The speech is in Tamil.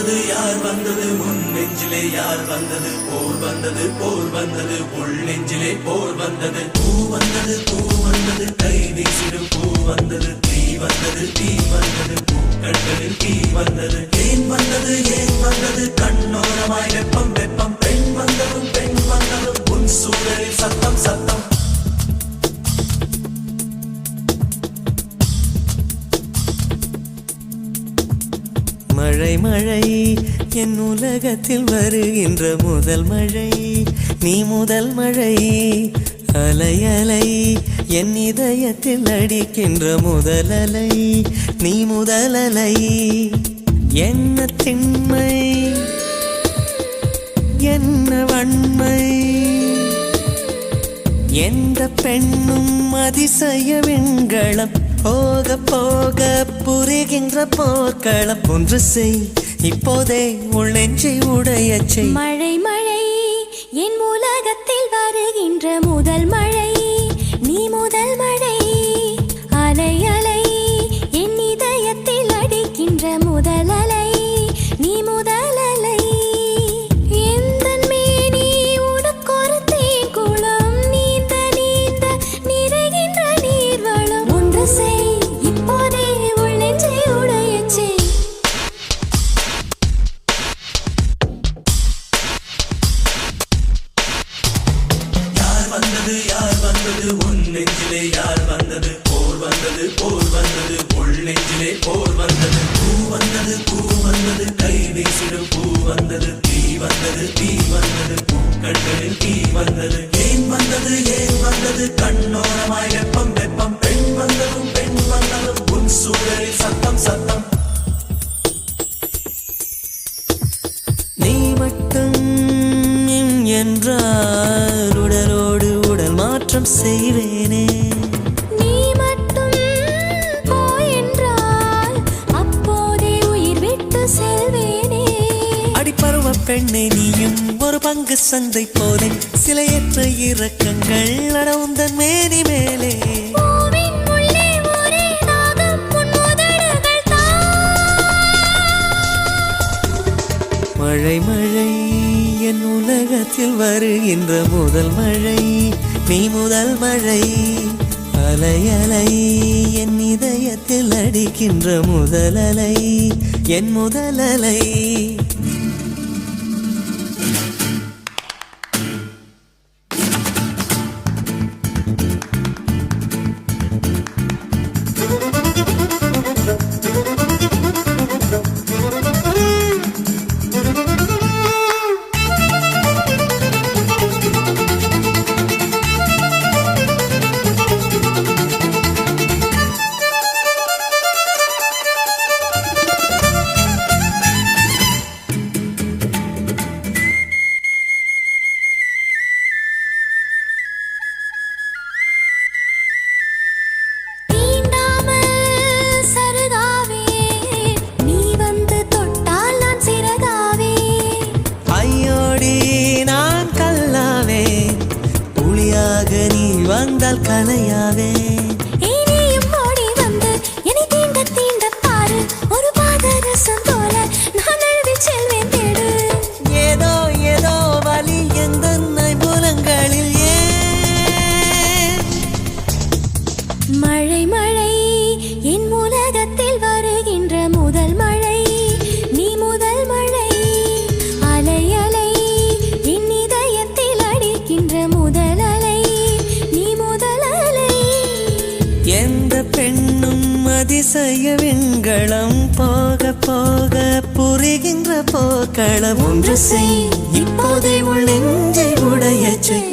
வந்தது யார் வந்தது உன் நெஞ்சிலே யார் வந்தது போர் வந்தது உள் நெஞ்சிலே போர் வந்தது பூ வந்தது கை வீசிடும் பூ வந்தது தீ வந்தது பூக்கண்களில் தீ வந்தது ஏன் வந்தது கண்ணோரமாய் வெப்பம் பெண் வந்ததும் உன் சூழலில் சத்தம் மழை என் உலகத்தில் வருகின்ற முதல் மழை நீ முதல் மழை அலை என் இதயத்தில் அடிக்கின்ற முதல் அலை நீ முதல் அலை என்ன திண்மை என்ன வன்மை எந்த பெண்ணும் அதிசய வெண்களம் போக போக புரிகின்ற போர்க்களம் ஒன்று செய் இப்போதே உள் நெஞ்சை உடையச் செய் மழை என் உலகத்தில் வருகின்ற முதல் மழை நீ முதல் மழை அலை என் இதயத்தில் அடிக்கின்ற முதல் அலை நீ முதல் அலை எந்த மேனி உனக்கொரு தேன் குளம் நீந்த நிறைகின்ற நீர்வளம் ஒன்று செய் இப்போதே உள் நெஞ்சை உடையச் செய் யார் வந்தது உன் நெஞ்சிலே யார் வந்தது போர் வந்தது உள் நெஞ்சிலே போர் வந்தது பூ வந்தது கை வீசிடும் பூ வந்தது தீ வந்தது பூக்கண்களில் தீ வந்தது ஏன் வந்தது கண்ணோரமாய் வெப்பம் பெண் வந்ததும் உன் சூழலில் சத்தம் நீ மட்டும் என்றால் உடலோடு உடல் மாற்றம் செய்வேனே நீ மட்டும் போ என்றால் அப்போதே உயிர் விட்டு செல்வேனே அடிப்பருவ பெண்ணே நீயும் ஒரு பங்கு சந்தை போலே சிலையற்ற இறக்கங்கள் அடவுந்தன் மேனி மேலே பூவின் உள்ளே ஒரே தாகம் உன் உதடுகள் தான் மழை என் உலகத்தில் வருகின்ற முதல் மழை நீ முதல் மழை அலை என் இதயத்தில் அடிக்கின்ற முதல் அலை என் முதல் அலை வந்தால் கலையாவே இனியும் ஓடி வந்து என்னை தீண்ட பாரு ஒரு பாதரசம் போல நான் எழுதி செல்வேன் தேடு ஏதோ வலி எந்த புலங்களில் ஏன் மழை என் உலகத்தில் வருகின்ற முதல் மழை நீ முதல் மழை அலை என் இதயத்தில் அடிக்கின்ற முதல் அலை எந்த பெண்ணும் அதிசய வெண்களம் போக போக புரிகின்ற போக்களம் ஒன்று செய் இப்போதே உள் நெஞ்சை உடையச் செய்